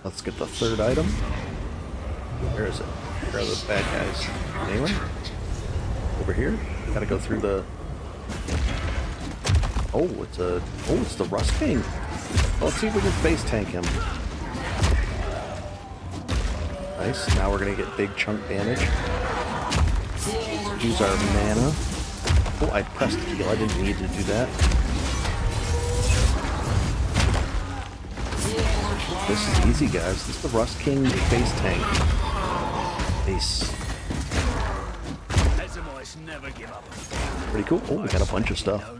Let's get the third item. Where is it? Where are the bad guys? Anyone? Over here? Gotta go through the... Oh, it's the Rust King. Well, let's see if we can face tank him. Nice. Now we're gonna get big chunk damage. Use our mana. Oh, I pressed heal. I didn't need to do that. This is easy, guys. This is the Rust King face tank. Nice. Pretty cool. Oh, we got a bunch of stuff.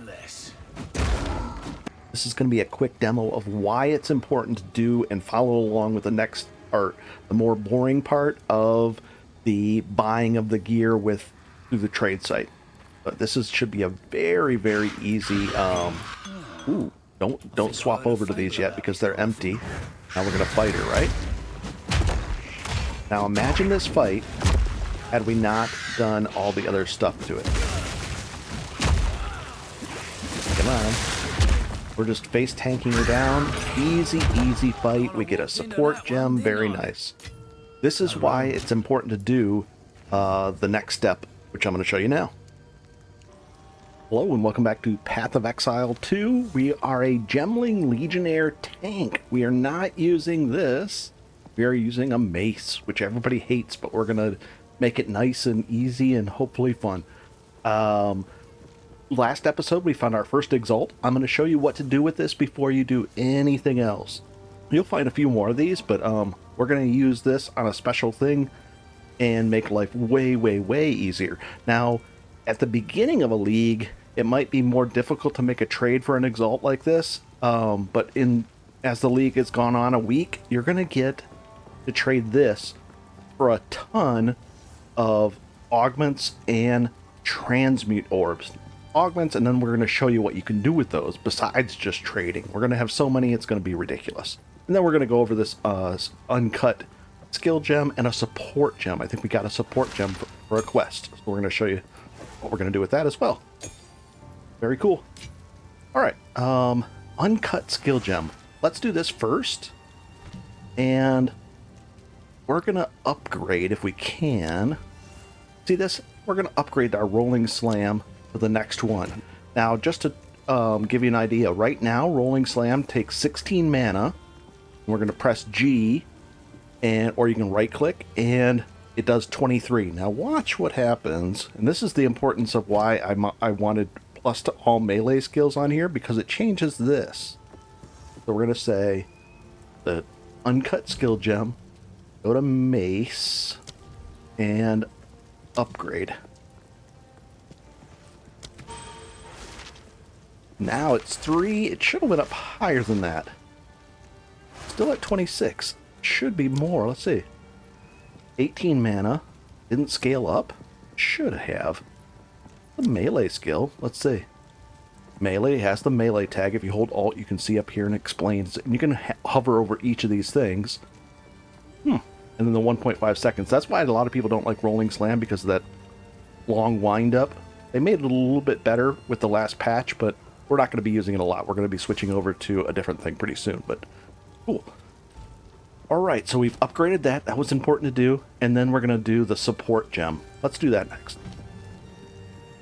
This is going to be a quick demo of why it's important to do and follow along with the next part, the more boring part of the buying of the gear through the trade site. But this should be a very, very easy. Ooh, don't swap over to these yet because they're empty. Now we're gonna fight her, right? Now imagine this fight had we not done all the other stuff to it. Come on. We're just face tanking her down. Easy, easy fight. We get a support gem. Very nice. This is why it's important to do the next step, which I'm going to show you now. Hello and welcome back to Path of Exile 2. We are a Gemling Legionaire tank. We are not using this. We are using a mace, which everybody hates, but we're going to make it nice and easy and hopefully fun. Last episode, we found our first Exalt. I'm going to show you what to do with this before you do anything else. You'll find a few more of these, but we're going to use this on a special thing and make life way, way, way easier. Now, at the beginning of a league, it might be more difficult to make a trade for an Exalt like this, but as the league has gone on a week, you're going to get to trade this for a ton of augments and transmute orbs. Augments, and then we're going to show you what you can do with those besides just trading. We're going to have so many, it's going to be ridiculous. And then we're going to go over this uncut skill gem and a support gem. I think we got a support gem for a quest. So we're going to show you what we're going to do with that as well. Very cool. All right, uncut skill gem. Let's do this first. And we're going to upgrade if we can. See this? We're going to upgrade our rolling slam for the next one. Now, just to give you an idea, right now, Rolling Slam takes 16 mana. We're going to press G, or you can right-click, and it does 23. Now, watch what happens, and this is the importance of why I wanted plus to all melee skills on here, because it changes this. So we're going to say the uncut skill gem, go to mace, and upgrade. Now it's 3. It should have went up higher than that. Still at 26. Should be more. Let's see. 18 mana. Didn't scale up. Should have. The melee skill. Let's see. Melee has the melee tag. If you hold Alt, you can see up here and explains. And you can hover over each of these things. And then the 1.5 seconds. That's why a lot of people don't like Rolling Slam, because of that long wind up. They made it a little bit better with the last patch, but we're not going to be using it a lot. We're going to be switching over to a different thing pretty soon, but cool. All right, so we've upgraded that. That was important to do. And then we're going to do the support gem. Let's do that next.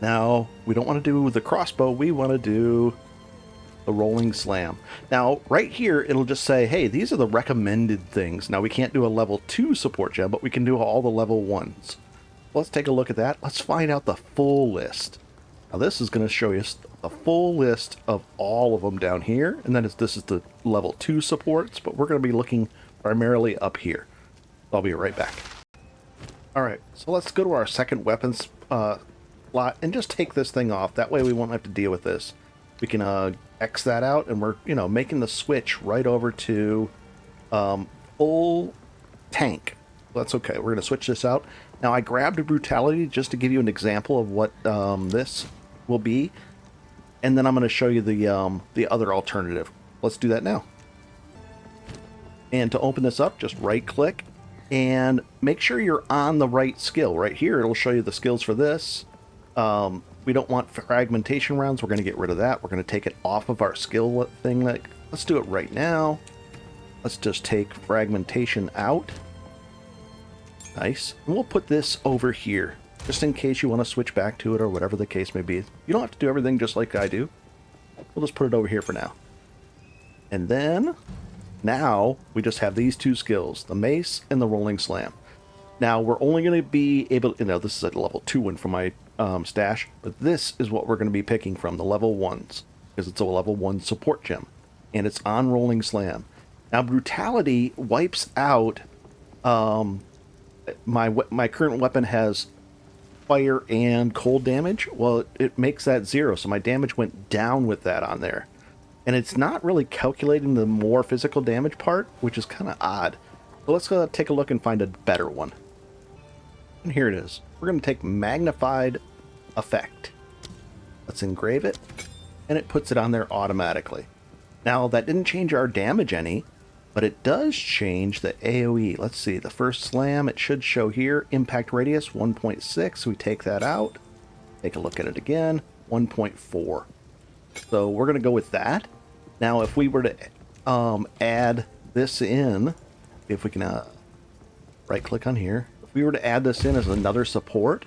Now, we don't want to do the crossbow. We want to do the rolling slam. Now, right here, it'll just say, hey, these are the recommended things. Now, we can't do a level 2 support gem, but we can do all the level 1s. Let's take a look at that. Let's find out the full list. Now, this is going to show you the full list of all of them down here, and then this is the level 2 supports, but we're going to be looking primarily up here. I'll be right back. Alright, so let's go to our second weapons slot and just take this thing off. That way we won't have to deal with this. We can X that out, and we're making the switch right over to full tank. That's okay. We're going to switch this out. Now, I grabbed a brutality just to give you an example of what this will be. And then I'm going to show you the other alternative. Let's do that now. And to open this up, just right-click and make sure you're on the right skill. Right here, it'll show you the skills for this. We don't want fragmentation rounds. We're going to get rid of that. We're going to take it off of our skill thing. Let's do it right now. Let's just take fragmentation out. Nice. And we'll put this over here, just in case you want to switch back to it or whatever the case may be. You don't have to do everything just like I do. We'll just put it over here for now. And then, now, we just have these two skills, the mace and the rolling slam. Now, we're only going to be able, this is a level 2 one from my stash, but this is what we're going to be picking from, the level 1s, because it's a level 1 support gem, and it's on rolling slam. Now, brutality wipes out, my current weapon has fire and cold damage. Well, it makes that 0, so my damage went down with that on there. And it's not really calculating the more physical damage part, which is kind of odd. So let's go take a look and find a better one. And here it is. We're going to take magnified effect. Let's engrave it, and it puts it on there automatically. Now, that didn't change our damage any, but it does change the AoE. Let's see, the first slam, it should show here, impact radius 1.6. We take that out, take a look at it again, 1.4. So we're going to go with that. Now, if we were to add this in, if we can right click on here, if we were to add this in as another support,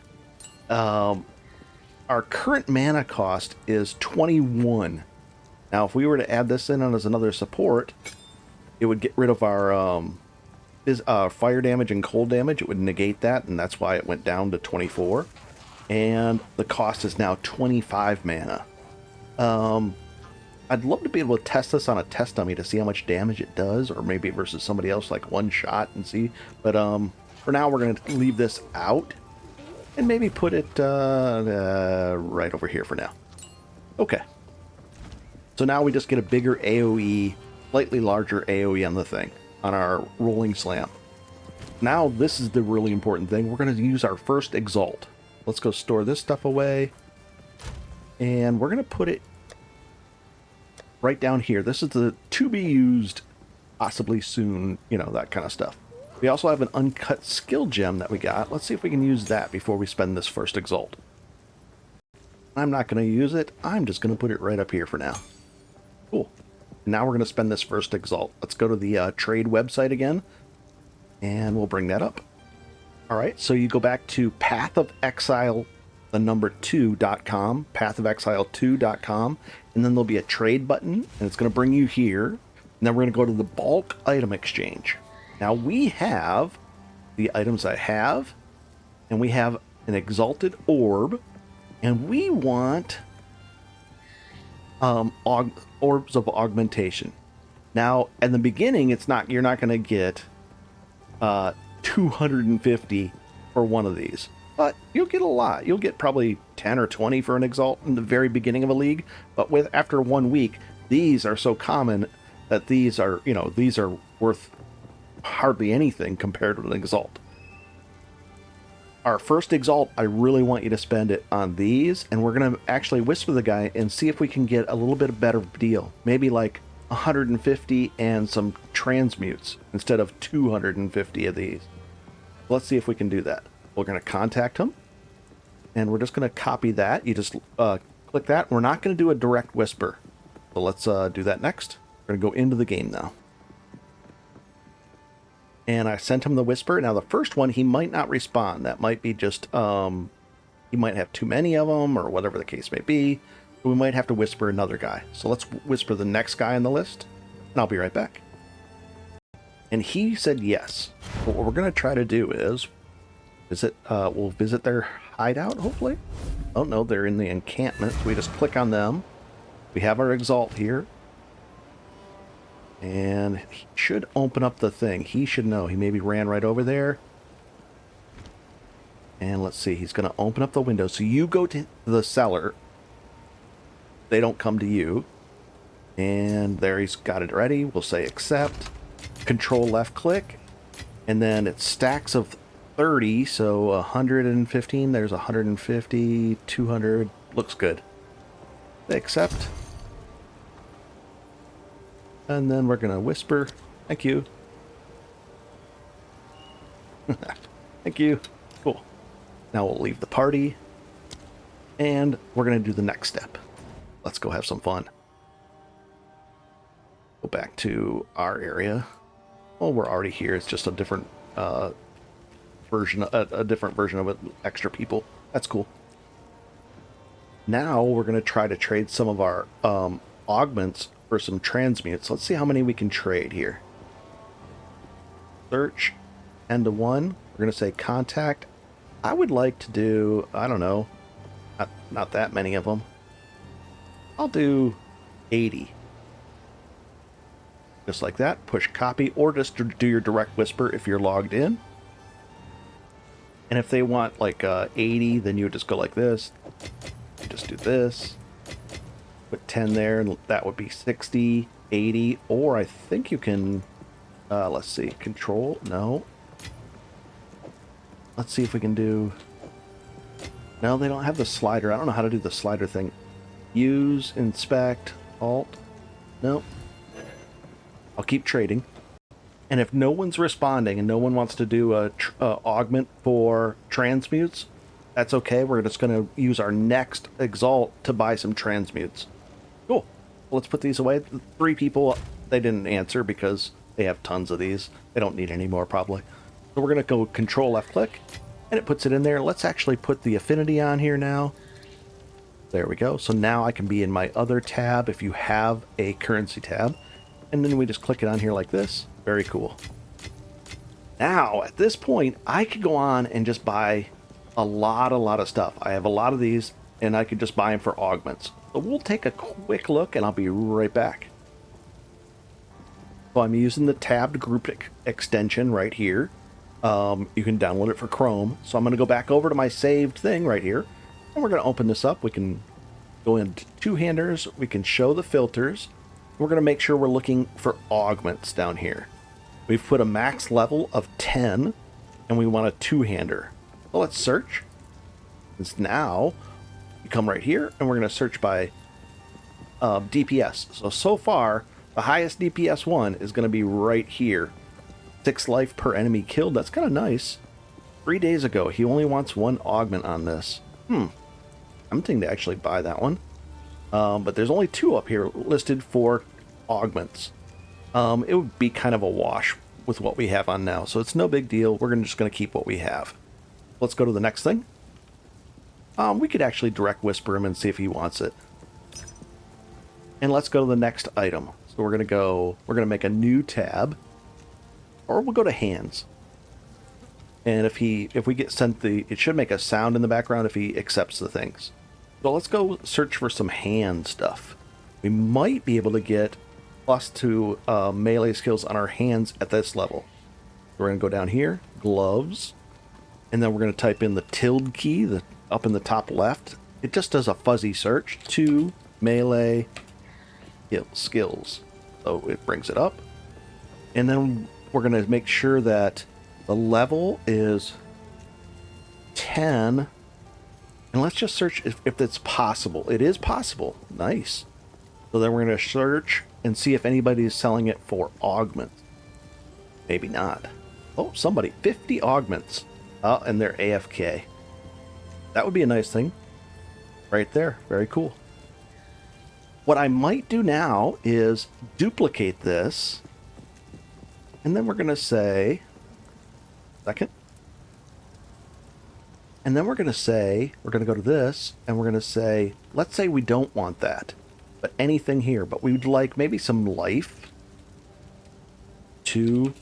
our current mana cost is 21. Now, if we were to add this in as another support, it would get rid of our fire damage and cold damage. It would negate that, and that's why it went down to 24. And the cost is now 25 mana. I'd love to be able to test this on a test dummy to see how much damage it does, or maybe versus somebody else, like one shot, and see. But for now, we're going to leave this out and maybe put it right over here for now. Okay. So now we just get a bigger AoE, slightly larger AoE on the thing, on our rolling slam. Now this is the really important thing. We're going to use our first exalt. Let's go store this stuff away. And we're going to put it right down here. This is the to be used possibly soon, that kind of stuff. We also have an uncut skill gem that we got. Let's see if we can use that before we spend this first exalt. I'm not going to use it. I'm just going to put it right up here for now. Cool. Now we're going to spend this first exalt. Let's go to the trade website again, and we'll bring that up. All right, so you go back to Path of Exile, the number 2.com, pathofexile2.com, and then there'll be a trade button, and it's going to bring you here. And then we're going to go to the bulk item exchange. Now we have the items I have, and we have an exalted orb, and we want orbs of augmentation. Now, in the beginning, you're not going to get 250 for one of these, but you'll get a lot. You'll get probably 10 or 20 for an exalt in the very beginning of a league, but after 1 week, these are so common that these are worth hardly anything compared to an exalt. Our first exalt, I really want you to spend it on these, and we're going to actually whisper the guy and see if we can get a little bit better deal. Maybe like 150 and some transmutes instead of 250 of these. Let's see if we can do that. We're going to contact him, and we're just going to copy that. You just click that. We're not going to do a direct whisper, so let's do that next. We're going to go into the game now. And I sent him the whisper. Now, the first one, he might not respond. That might be just, he might have too many of them, or whatever the case may be. We might have to whisper another guy. So let's whisper the next guy on the list, and I'll be right back. And he said yes. But what we're going to try to do is we'll visit their hideout, hopefully. Oh, no, they're in the encampment. So we just click on them. We have our exalt here. And he should open up the thing. He should know. He maybe ran right over there. And let's see. He's going to open up the window. So you go to the cellar. They don't come to you. And there he's got it ready. We'll say accept. Control left click. And then it's stacks of 30. So 115. There's 150. 200. Looks good. They accept. And then we're going to whisper, thank you. Thank you. Cool. Now we'll leave the party. And we're going to do the next step. Let's go have some fun. Go back to our area. Well, we're already here. It's just a different version, a different version of it, extra people. That's cool. Now we're going to try to trade some of our augments for some transmutes. Let's see how many we can trade here. Search, end to 1. We're going to say contact. I would like to do, I don't know, not that many of them. I'll do 80. Just like that. Push copy, or just do your direct whisper if you're logged in. And if they want like 80, then you would just go like this. You just do this. Put 10 there, and that would be 60, 80, or I think you can, let's see, control, no. Let's see if we can do, no, they don't have the slider. I don't know how to do the slider thing. Use, inspect, alt, no. I'll keep trading. And if no one's responding and no one wants to do a augment for transmutes, that's okay. We're just going to use our next exalt to buy some transmutes. Cool. Let's put these away. 3 people, they didn't answer because they have tons of these. They don't need any more probably. So we're going to go control left click and it puts it in there. Let's actually put the affinity on here now. There we go. So now I can be in my other tab if you have a currency tab. And then we just click it on here like this. Very cool. Now, at this point, I could go on and just buy a lot of stuff. I have a lot of these, and I could just buy them for augments. So we'll take a quick look, and I'll be right back. So I'm using the tabbed group extension right here. You can download it for Chrome. So I'm going to go back over to my saved thing right here, and we're going to open this up. We can go into two-handers. We can show the filters. We're going to make sure we're looking for augments down here. We've put a max level of 10, and we want a two-hander. Well, let's search. It's now, you come right here, and we're going to search by DPS. So far, the highest DPS one is going to be right here. 6 life per enemy killed. That's kind of nice. 3 days ago, he only wants 1 augment on this. I'm thinking to actually buy that one. But there's only 2 up here listed for augments. It would be kind of a wash with what we have on now, so it's no big deal. We're just going to keep what we have. Let's go to the next thing. We could actually direct whisper him and see if he wants it. And let's go to the next item. So we're going to make a new tab, or we'll go to hands. And if we get sent it should make a sound in the background if he accepts the things. So let's go search for some hand stuff. We might be able to get +2 melee skills on our hands at this level. We're going to go down here, gloves, and then we're going to type in the tilde key up in the top left. It just does a fuzzy search. 2 melee skills. So it brings it up. And then we're going to make sure that the level is 10. And let's just search if it's possible. It is possible. Nice. So then we're going to search and see if anybody is selling it for augments. Maybe not. Oh, somebody. 50 augments. And they're AFK. That would be a nice thing. Right there. Very cool. What I might do now is duplicate this. And then we're going to say... Second. And then we're going to go to this, and we're going to say, let's say we don't want that, but anything here, but we would like maybe some life. 2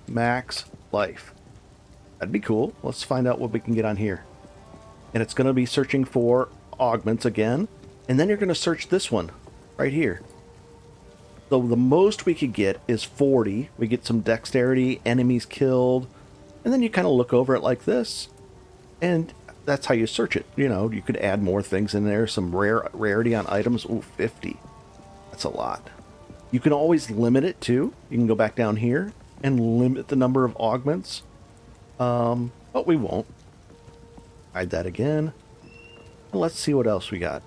max life. That'd be cool. Let's find out what we can get on here. And it's going to be searching for augments again, and then you're going to search this one right here. So the most we could get is 40. We get some dexterity, enemies killed. And then you kind of look over it like this, and that's how you search it. You know, you could add more things in there, some rarity on items. Ooh, 50. That's a lot. You can always limit it too. You can go back down here and limit the number of augments. But we won't. Hide that again. And let's see what else we got.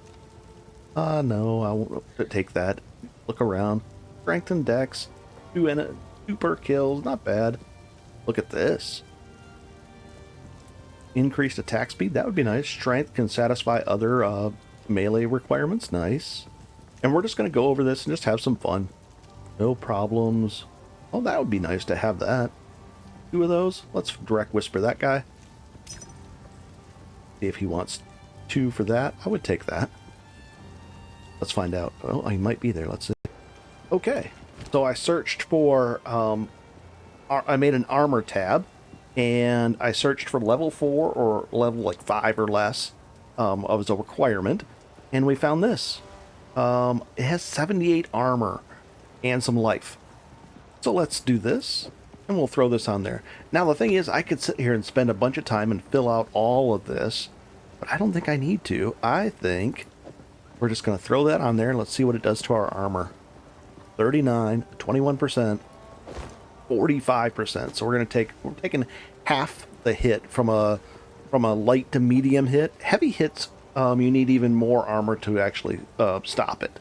No, I won't take that. Look around. Strength and dex. 2 per kills. Not bad. Look at this. Increased attack speed. That would be nice. Strength can satisfy other melee requirements. Nice. And we're just going to go over this and just have some fun. No problems. Oh, that would be nice to have that. 2 of those. Let's direct whisper that guy. See if he wants 2 for that. I would take that. Let's find out. Oh, he might be there. Let's see. Okay. So I searched for... I made an armor tab. And I searched for level 4 or level like 5 or less as a requirement. And we found this. It has 78 armor and some life. So let's do this, and we'll throw this on there. Now the thing is, I could sit here and spend a bunch of time and fill out all of this, but I don't think I need to. I think we're just going to throw that on there, and let's see what it does to our armor. 39, 21%, 45%. So we're taking half the hit from a light to medium hit. Heavy hits, you need even more armor to actually stop it.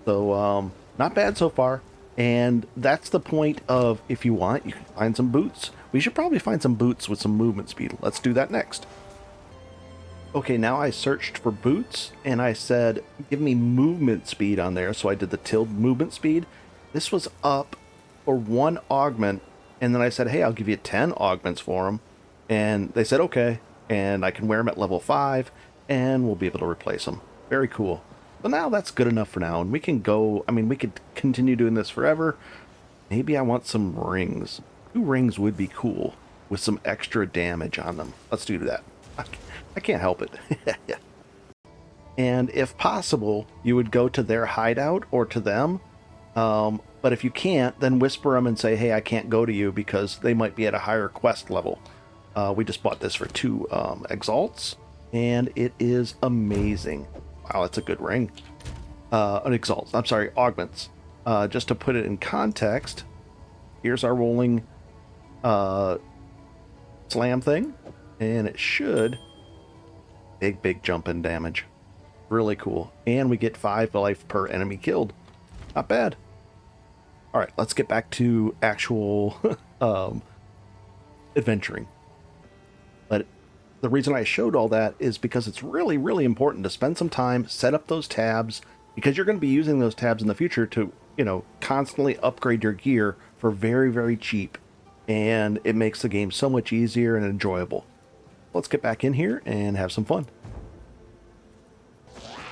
So not bad so far. And that's the point of, if you want, you can find some boots. We should probably find some boots with some movement speed. Let's do that next. Okay, now I searched for boots, and I said, give me movement speed on there. So I did the tilde movement speed. This was up for 1 augment, and then I said, hey, I'll give you 10 augments for them. And they said, okay, and I can wear them at level 5, and we'll be able to replace them. Very cool. So now that's good enough for now, and we can go, I mean, we could continue doing this forever. Maybe I want some rings. 2 rings would be cool with some extra damage on them. Let's do that. I can't help it. And if possible, you would go to their hideout or to them. But if you can't, then whisper them and say, hey, I can't go to you because they might be at a higher quest level. We just bought this for 2 exalts, and it is amazing. Wow, that's a good ring. An exalt. I'm sorry, augments. Just to put it in context, here's our rolling slam thing, and it should big jump in damage. Really cool. And we get 5 life per enemy killed. Not bad. All right, let's get back to actual adventuring. But the reason I showed all that is because it's really, really important to spend some time, set up those tabs, because you're going to be using those tabs in the future to, constantly upgrade your gear for very, very cheap. And it makes the game so much easier and enjoyable. Let's get back in here and have some fun.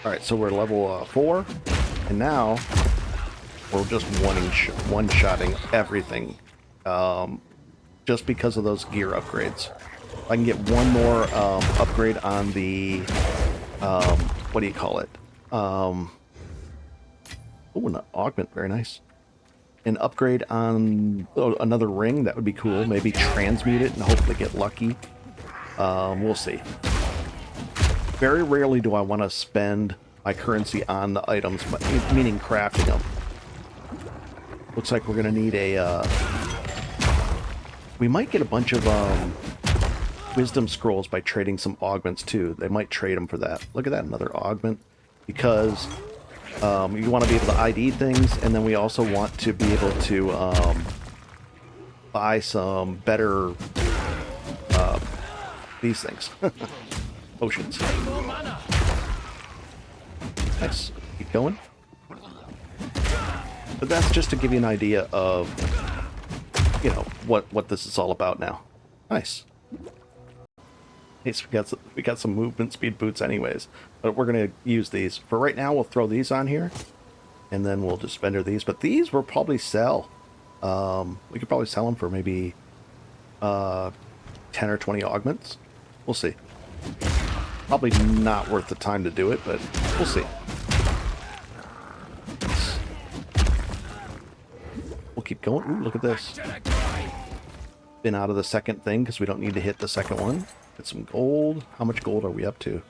All right, so we're level 4, and now we're just one-shotting everything, just because of those gear upgrades. I can get one more upgrade on the, what do you call it? Oh, an augment, very nice. An upgrade on another ring, that would be cool. Maybe transmute it and hopefully get lucky. We'll see. Very rarely do I want to spend my currency on the items, meaning crafting them. Looks like we're going to need a... we might get a bunch of wisdom scrolls by trading some augments too. They might trade them for that. Look at that, another augment. Because you want to be able to ID things, and then we also want to be able to buy some better these things. Potions. Nice. Keep going. But that's just to give you an idea of, what this is all about now. Nice. Okay, so we got some movement speed boots anyways, but we're going to use these. For right now, we'll throw these on here, and then we'll just vendor these. But these we'll probably sell. We could probably sell them for maybe 10 or 20 augments. We'll see. Probably not worth the time to do it, but we'll see. We'll keep going. Ooh, look at this. Been out of the second thing because we don't need to hit the second one. Get some gold. How much gold are we up to?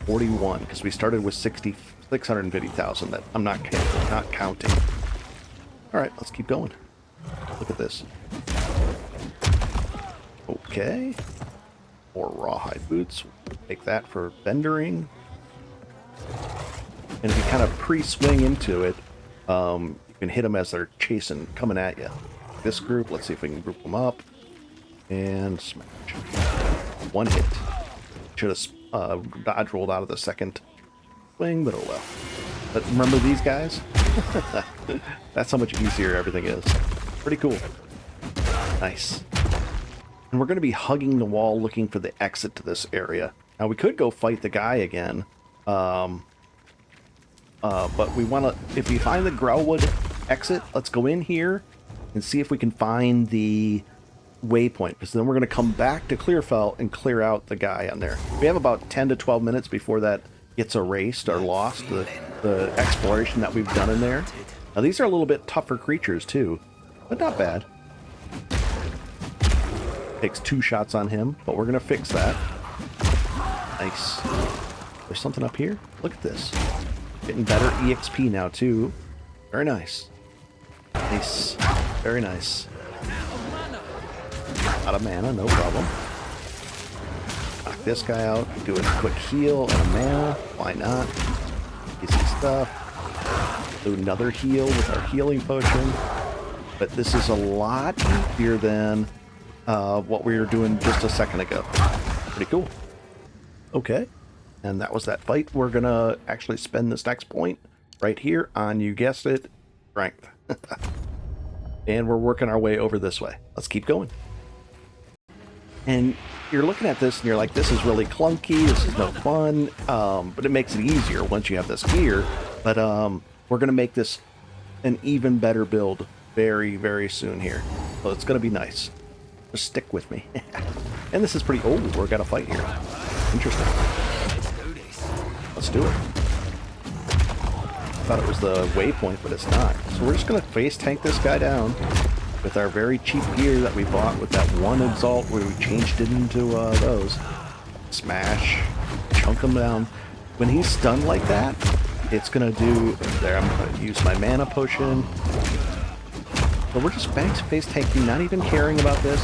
41, because we started with 650,000 that I'm not counting. All right, let's keep going. Look at this. Okay. More rawhide boots. Take that for vendoring. And if you kind of pre-swing into it, you can hit them as they're coming at you. This group, let's see if we can group them up. And smash. One hit. Should have dodge rolled out of the second swing, but oh well. But remember these guys? That's how much easier everything is. Pretty cool. Nice. And we're going to be hugging the wall looking for the exit to this area. Now, we could go fight the guy again. But we want to... If we find the Growlwood exit, let's go in here and see if we can find the waypoint. Because then we're going to come back to Clearfell and clear out the guy on there. We have about 10 to 12 minutes before that gets erased or lost, the exploration that we've done in there. Now, these are a little bit tougher creatures, too. But not bad. Takes 2 shots on him, but we're going to fix that. Nice. There's something up here? Look at this. Getting better EXP now, too. Very nice. Nice. Very nice. Out of mana, no problem. Knock this guy out. Do a quick heal and a mana. Why not? Easy stuff. Do another heal with our healing potion. But this is a lot easier than what we were doing just a second ago. Pretty cool. Okay. And that was that fight. We're going to actually spend this next point right here on, you guessed it, strength. And we're working our way over this way. Let's keep going. And you're looking at this and you're like, this is really clunky. This is no fun. But it makes it easier once you have this gear. But we're going to make this an even better build very, very soon here. So it's going to be nice. Just stick with me. And this is pretty old. We're going to fight here. Interesting. Let's do it. I thought it was the waypoint, but it's not. So we're just going to face tank this guy down with our very cheap gear that we bought with that one Exalt where we changed it into those. Smash. Chunk him down. When he's stunned like that, it's going to do... There, I'm going to use my mana potion. So we're just face tanking, not even caring about this.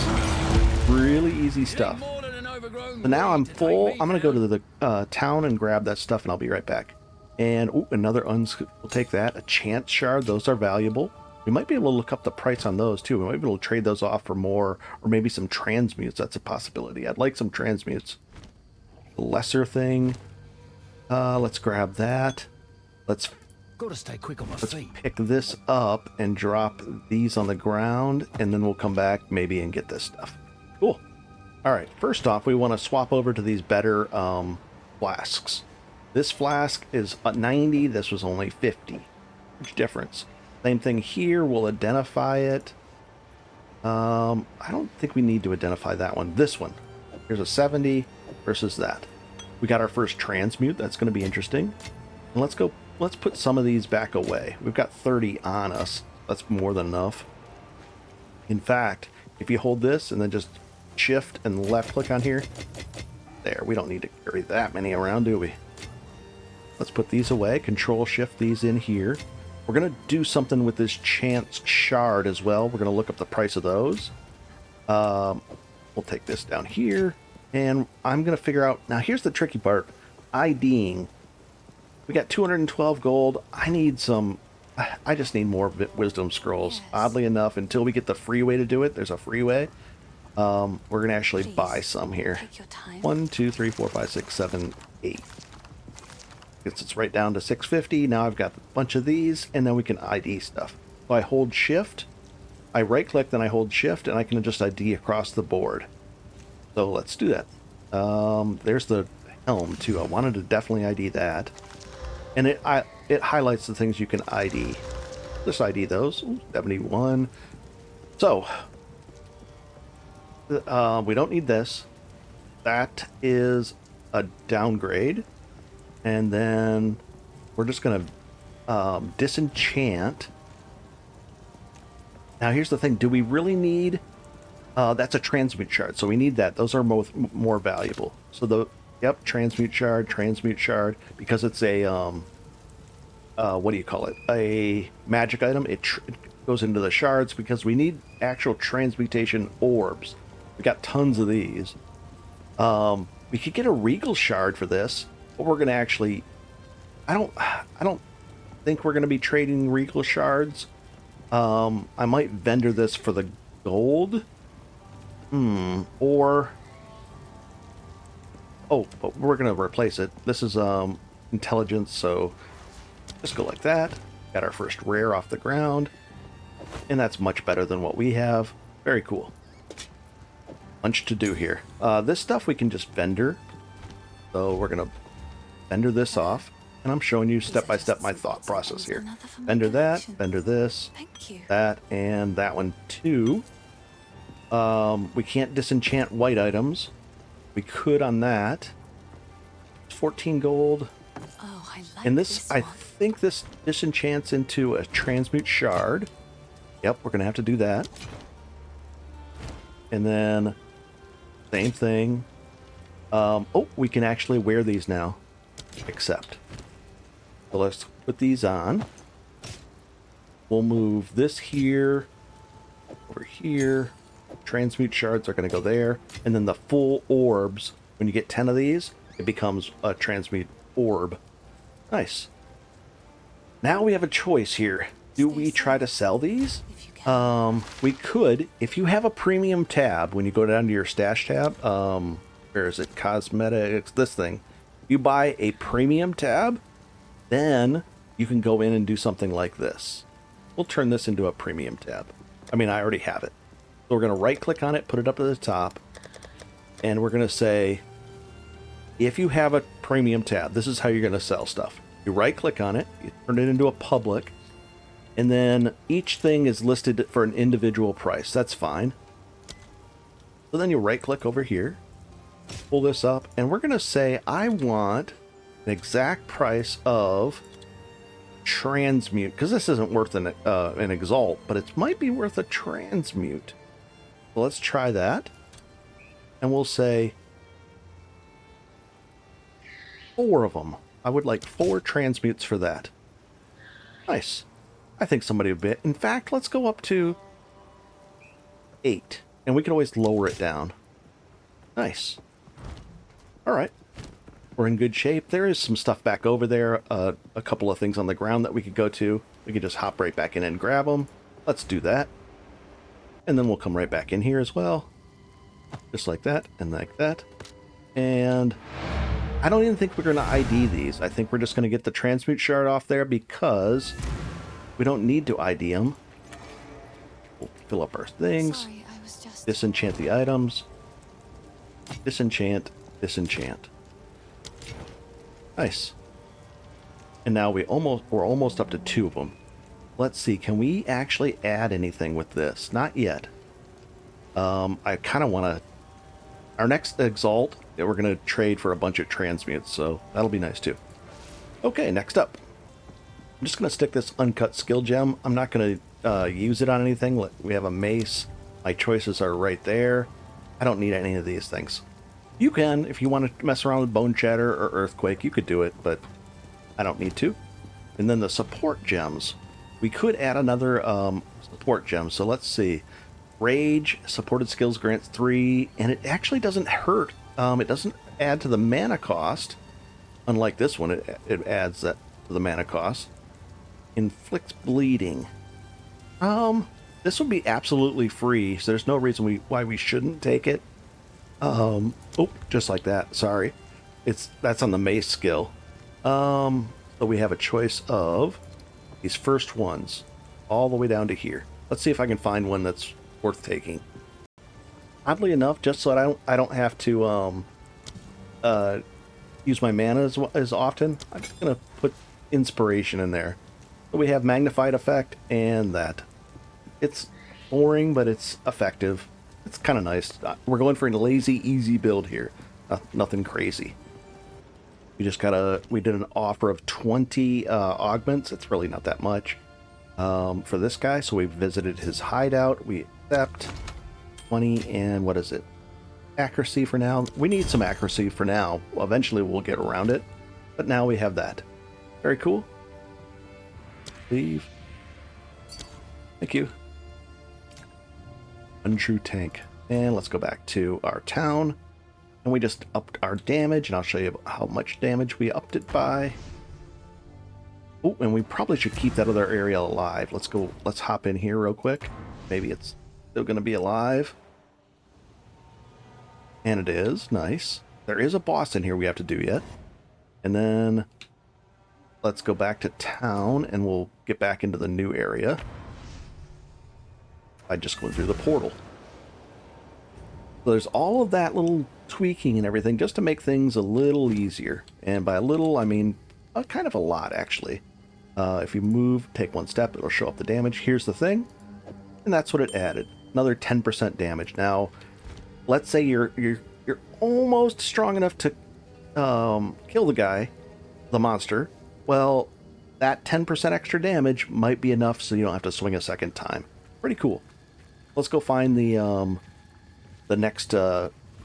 Really easy stuff. So now I'm full. I'm going to go to the town and grab that stuff, and I'll be right back. And, ooh, another we'll take that. A chance shard. Those are valuable. We might be able to look up the price on those, too. We might be able to trade those off for more, or maybe some transmutes. That's a possibility. I'd like some transmutes. The lesser thing. Let's grab that. Let's Gotta stay quick on my feet. pick this up and drop these on the ground, and then we'll come back maybe and get this stuff. Cool. All right, first off, we want to swap over to these better flasks. This flask is 90. This was only 50. Huge difference. Same thing here. We'll identify it. I don't think we need to identify that one. This one. Here's a 70 versus that. We got our first transmute. That's going to be interesting. And let's go. Let's put some of these back away. We've got 30 on us. That's more than enough. In fact, if you hold this and then just shift and left click on here, there, we don't need to carry that many around, do we? Let's put these away. Control shift these in here. We're going to do something with this chance shard as well. We're going to look up the price of those. We'll take this down here, and I'm going to figure out... Now, here's the tricky part. IDing. We got 212 gold. I need some... I just need more wisdom scrolls. Yes. Oddly enough, until we get the free way to do it, there's a free way. We're going to actually buy some here. 1, 2, 3, 4, 5, 6, 7, 8. It's right down to 650. Now I've got a bunch of these, and then we can ID stuff. So I hold shift, I right click, then I hold shift, and I can just ID across the board. So let's do that. There's the helm too. I wanted to definitely ID that. And it highlights the things you can ID. Let's ID those. Ooh, 71. So we don't need this. That is a downgrade. And then we're just going to disenchant. Now, here's the thing. Do we really need... that's a transmute shard, so we need that. Those are both more valuable. So yep, transmute shard, because it's a... what do you call it? A magic item. It goes into the shards because we need actual transmutation orbs. We got tons of these. We could get a regal shard for this. But we're going to actually... I don't think we're going to be trading regal shards. I might vendor this for the gold. Or... Oh, but we're going to replace it. This is intelligence, so just go like that. Got our first rare off the ground. And that's much better than what we have. Very cool. Bunch to do here. This stuff we can just vendor. So we're going to vendor this off. And I'm showing you step by step my thought process here. Vendor that, vendor this, that, and that one too. We can't disenchant white items. We could on that. 14 gold. Oh, I like And this I one. think this disenchants into a transmute shard. Yep, we're going to have to do that. And then, same thing. Oh, we can actually wear these now. Accept. So let's put these on. We'll move this here, over here. Transmute shards are going to go there. And then the full orbs, when you get 10 of these, it becomes a transmute orb. Nice. Now we have a choice here. Do we try to sell these? We could. If you have a premium tab, when you go down to your stash tab, where is it? Cosmetics, this thing. You buy a premium tab, then you can go in and do something like this. We'll turn this into a premium tab. I mean, I already have it. So we're going to right click on it, put it up at the top, and we're going to say, if you have a premium tab, this is how you're going to sell stuff. You right click on it, you turn it into a public, and then each thing is listed for an individual price. That's fine. So then you right click over here, pull this up, and we're going to say, I want an exact price of transmute, because this isn't worth an exalt, but it might be worth a transmute. So let's try that. And we'll say 4 of them. I would like 4 transmutes for that. Nice. I think somebody would bid. In fact, let's go up to 8. And we can always lower it down. Nice. Alright. We're in good shape. There is some stuff back over there. A couple of things on the ground that we could go to. We could just hop right back in and grab them. Let's do that. And then we'll come right back in here as well. Just like that and like that. And I don't even think we're going to ID these. I think we're just going to get the transmute shard off there because we don't need to ID them. We'll fill up our things. Sorry, I was just... Disenchant the items. Disenchant. Disenchant. Nice. And now we're almost up to 2 of them. Let's see, can we actually add anything with this? Not yet. I kind of want to... Our next exalt, we're going to trade for a bunch of transmutes, so that'll be nice too. Okay, next up. I'm just going to stick this uncut skill gem. I'm not going to use it on anything. We have a mace. My choices are right there. I don't need any of these things. You can, if you want to mess around with Bone Shatter or Earthquake, you could do it, but I don't need to. And then the support gems. We could add another support gem. So let's see. Rage, supported skills grants 3, and it actually doesn't hurt. It doesn't add to the mana cost. Unlike this one, it adds that to the mana cost. Inflicts bleeding. This would be absolutely free, so there's no reason why we shouldn't take it. Oh, just like that. Sorry. That's on the mace skill. So we have a choice of these first ones all the way down to here. Let's see if I can find one that's worth taking. Oddly enough, just so I don't have to use my mana as often, I'm just gonna put inspiration in there. So we have magnified effect and that. It's boring, but it's effective. It's kind of nice. We're going for a lazy, easy build here. Nothing crazy. We did an offer of 20 augments. It's really not that much for this guy. So we visited his hideout. We accept 20 and what is it? Accuracy for now. We need some accuracy for now. Eventually we'll get around it. But now we have that. Very cool. Leave. Thank you. Untrue tank. And let's go back to our town. And we just upped our damage, and I'll show you how much damage we upped it by. Oh, and we probably should keep that other area alive. Let's hop in here real quick. Maybe it's still going to be alive. And it is. Nice. There is a boss in here we have to do yet. And then let's go back to town and we'll get back into the new area. I just go through the portal. So there's all of that little tweaking and everything just to make things a little easier. And by a little, I mean kind of a lot, actually. If you move, take one step, it'll show up the damage. Here's the thing. And that's what it added. Another 10% damage. Now, let's say you're almost strong enough to kill the guy, the monster. Well, that 10% extra damage might be enough so you don't have to swing a second time. Pretty cool. Let's go find the next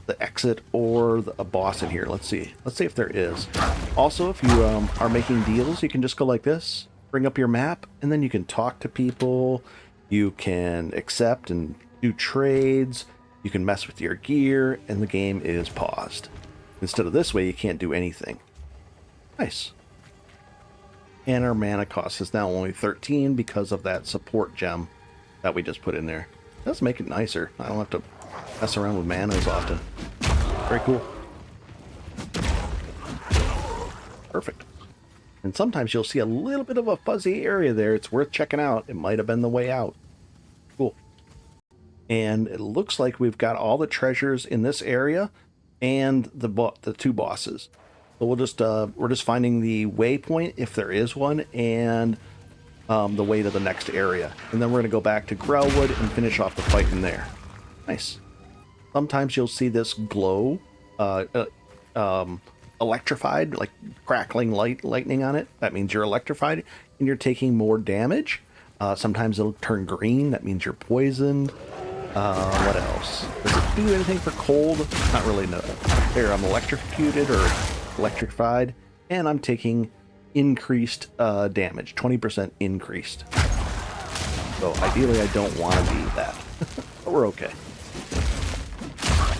the exit or a boss in here. Let's see if there is. Also, if you are making deals, you can just go like this, bring up your map, and then you can talk to people. You can accept and do trades. You can mess with your gear, and the game is paused. Instead of this way, you can't do anything. Nice. And our mana cost is now only 13 because of that support gem that we just put in there. Does make it nicer. I don't have to mess around with mana as often. Very cool. Perfect. And sometimes you'll see a little bit of a fuzzy area there. It's worth checking out. It might have been the way out. Cool. And it looks like we've got all the treasures in this area and the two bosses. So we're just finding the waypoint if there is one, and the way to the next area. And then we're going to go back to Grellwood and finish off the fight in there. Nice. Sometimes you'll see this glow, electrified, like crackling lightning on it. That means you're electrified and you're taking more damage. Sometimes it'll turn green. That means you're poisoned. What else? Does it do anything for cold? Not really, no. There, I'm electrocuted or electrified, and I'm taking increased damage, 20% increased. So ideally I don't want to be that, but we're okay.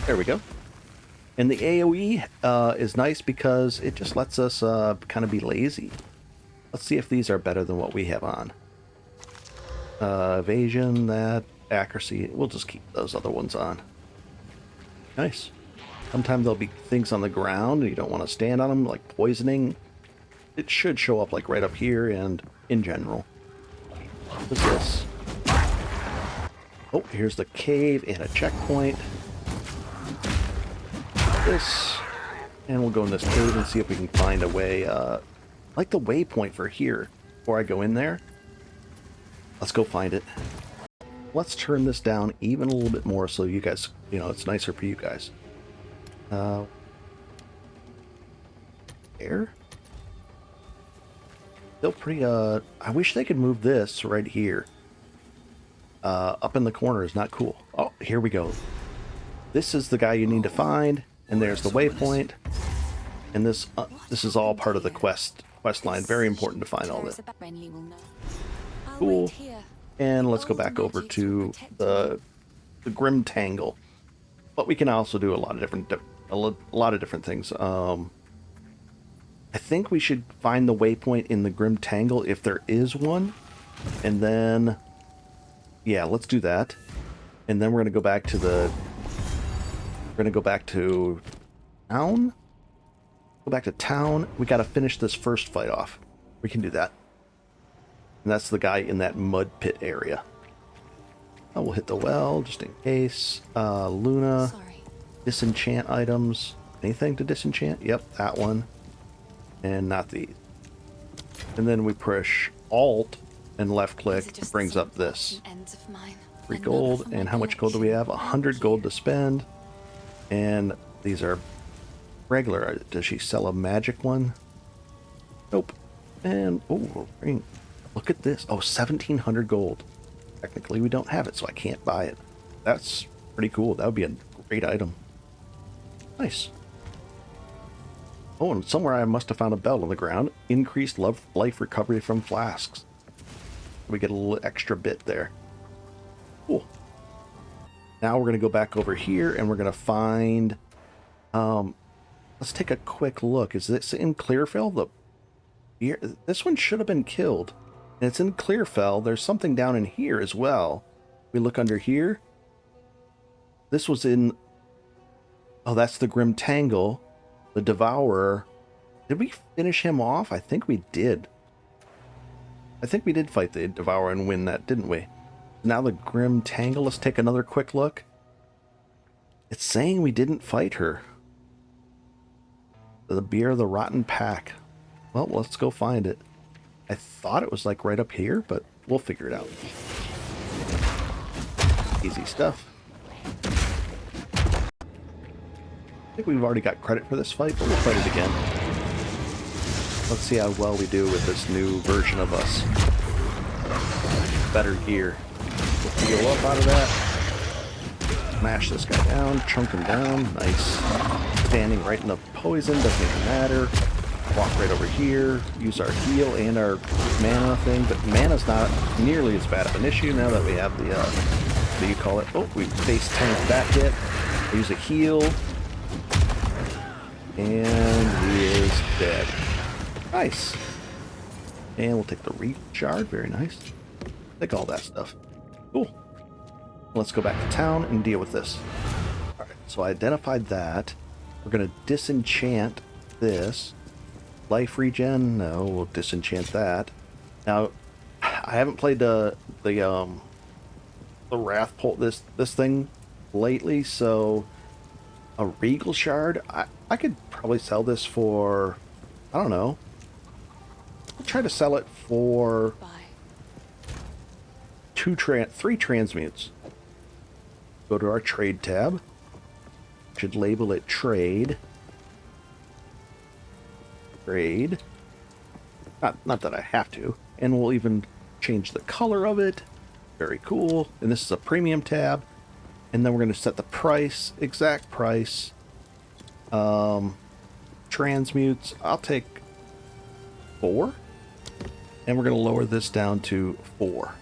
There we go. And the AoE is nice because it just lets us kind of be lazy. Let's see if these are better than what we have on. Evasion, that, accuracy, we'll just keep those other ones on. Nice. Sometimes there'll be things on the ground and you don't want to stand on them, like poisoning. It should show up like right up here and in general. What's this? Oh, here's the cave and a checkpoint. This, and we'll go in this cave and see if we can find a way, like the waypoint for here. Before I go in there, let's go find it. Let's turn this down even a little bit more so you guys, it's nicer for you guys. There. Still pretty, I wish they could move this right here. Up in the corner is not cool. Oh, here we go. This is the guy you need to find, and there's the waypoint. And this is all part of the quest line. Very important to find all this. Cool. And let's go back over to the Grim Tangle. But we can also do a lot of different things. I think we should find the waypoint in the Grim Tangle if there is one. And then, yeah, let's do that. And then we're going to go back to town. Go back to town. We got to finish this first fight off. We can do that. And that's the guy in that mud pit area. Oh, we'll hit the well just in case. Luna. Sorry. Disenchant items. Anything to disenchant? Yep, that one. And not these. And then we push Alt and left click. It brings up this. 3 gold. And how much gold do we have? 100 gold to spend. And these are regular. Does she sell a magic one? Nope. And, oh, look at this. Oh, 1,700 gold. Technically, we don't have it, so I can't buy it. That's pretty cool. That would be a great item. Nice. Oh, and somewhere I must have found a bell on the ground. Increased life recovery from flasks. We get a little extra bit there. Cool. Now we're going to go back over here, and we're going to find... let's take a quick look. Is this in Clearfell? This one should have been killed. And it's in Clearfell. There's something down in here as well. We look under here. This was in... Oh, that's the Grim Tangle. The Devourer Did we finish him off? I think we did. I think we did fight the Devourer and win that, didn't we? Now the Grim Tangle. Let's take another quick look. It's saying we didn't fight her. The Beer of the Rotten Pack. Well, let's go find it. I thought it was like right up here, but we'll figure it out. Easy stuff. I think we've already got credit for this fight, but we'll fight it again. Let's see how well we do with this new version of us. Better gear. We'll heal up out of that. Smash this guy down, chunk him down. Nice. Standing right in the poison, doesn't even matter. Walk right over here, use our heal and our mana thing, but mana's not nearly as bad of an issue now that we have the, what do you call it? Oh, we face tank that hit. Use a heal. And he is dead. Nice. And we'll take the recharge, very nice. Take all that stuff. Cool. Let's go back to town and deal with this. Alright, so I identified that. We're going to disenchant this. Life regen? No, we'll disenchant that. Now, I haven't played the Wrath Pole, this thing lately, so a Regal Shard, I could probably sell this for, I don't know. I'll try to sell it for Bye. 3 transmutes. Go to our trade tab. Should label it trade. Trade. Not that I have to. And we'll even change the color of it. Very cool. And this is a premium tab. And then we're going to set the price, exact price. Transmutes, I'll take 4. And we're going to lower this down to 4.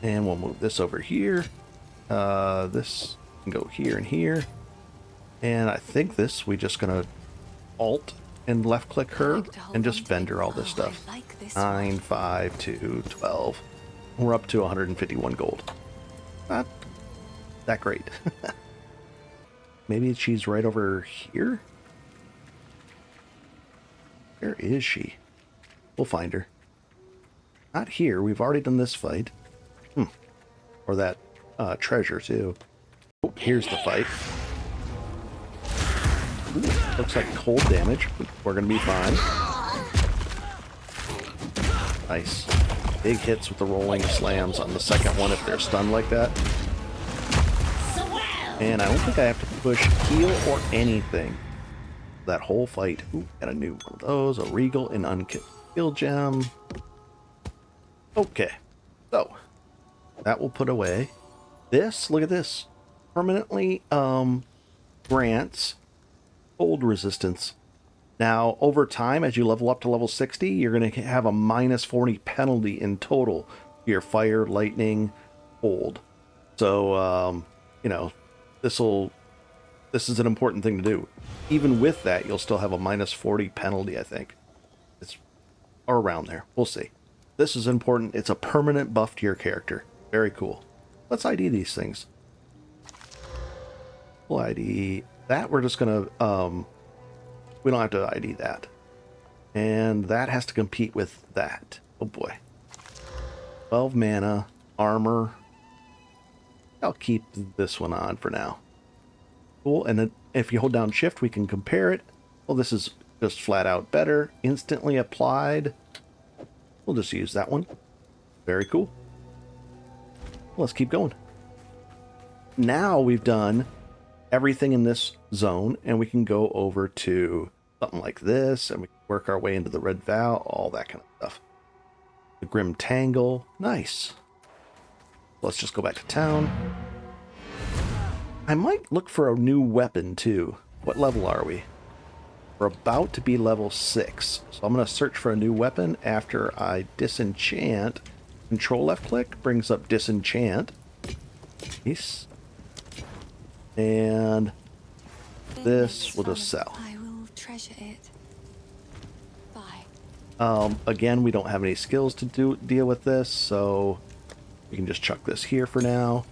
And we'll move this over here. This can go here and here. And I think this, we're just going to Alt and left click her and just vendor all this stuff. 9, 5, 2, 12. We're up to 151 gold. Not that great. Maybe she's right over here? Where is she? We'll find her. Not here. We've already done this fight. Or that treasure, too. Oh, here's the fight. Ooh, looks like cold damage. We're going to be fine. Nice. Big hits with the rolling slams on the second one if they're stunned like that. And I don't think I have to push heal or anything. That whole fight. Ooh, got a new one of those. A Regal and Unkill Gem. Okay. So, that will put away. This, look at this. Permanently grants cold resistance. Now, over time, as you level up to level 60, you're going to have a minus 40 penalty in total to your fire, lightning, cold. So, you know, this is an important thing to do. Even with that, you'll still have a minus 40 penalty, I think. It's or around there. We'll see. This is important. It's a permanent buff to your character. Very cool. Let's ID these things. We'll ID that. We're just going to... we don't have to ID that. And that has to compete with that. Oh boy. 12 mana, armor. I'll keep this one on for now. Cool. And then if you hold down shift, we can compare it. Well, this is just flat out better. Instantly applied. We'll just use that one. Very cool. Let's keep going. Now we've done everything in this zone, and we can go over to something like this, and we can work our way into the Red Vow, all that kind of stuff. The Grim Tangle. Nice. Let's just go back to town. I might look for a new weapon, too. What level are we? We're about to be level 6. So I'm going to search for a new weapon after I disenchant. Control left click brings up disenchant. Nice. And this we'll just sell. I will treasure it. Bye. Again, we don't have any skills to deal with this, so we can just chuck this here for now.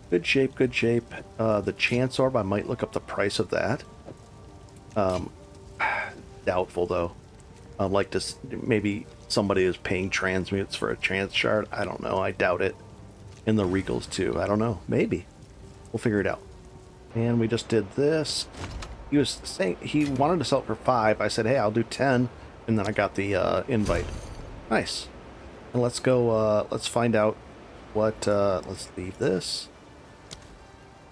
Good shape, good shape. The Chance Orb, I might look up the price of that. Doubtful though. Like this, maybe somebody is paying transmutes for a trans shard. I don't know. I doubt it. And the regals too. I don't know. Maybe. We'll figure it out. And we just did this. He was saying he wanted to sell it for 5. I said, hey, I'll do 10. And then I got the invite. Nice. And let's go, let's find out what, let's leave this.